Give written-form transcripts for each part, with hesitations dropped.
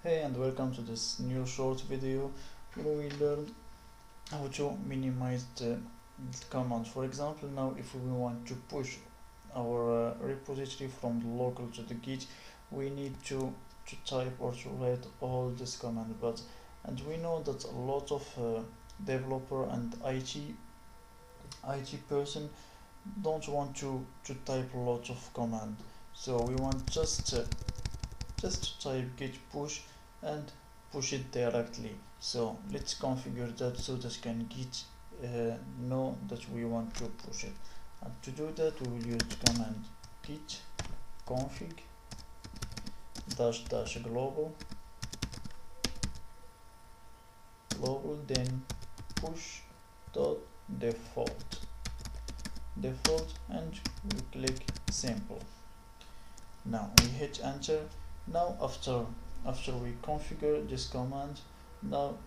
Hey and welcome to this new short video where we learn how to minimize the command. For example, now if we want to push our repository from the local to the Git, we need to type or to write all this command. And we know that a lot of developer and IT person don't want to type a lot of command. So we want just type git push and push it directly. So let's configure that so that can git know that we want to push it. And to do that we will use the command git config dash global then push dot default and we click simple. Now we hit enter. Now after we configure this command, now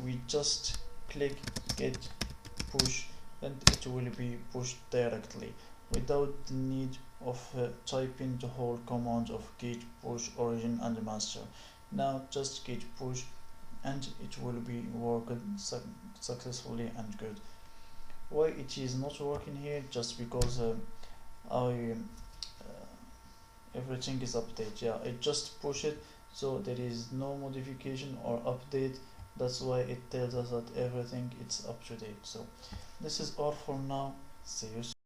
we just click git push and it will be pushed directly without the need of typing the whole command of git push origin and master. Now just git push and it will be working successfully and good. Why it is not working here? Just because everything is updated. Yeah, I just push it, so there is no modification or update. That's why it tells us that everything is up to date. So this is all for now. See you soon.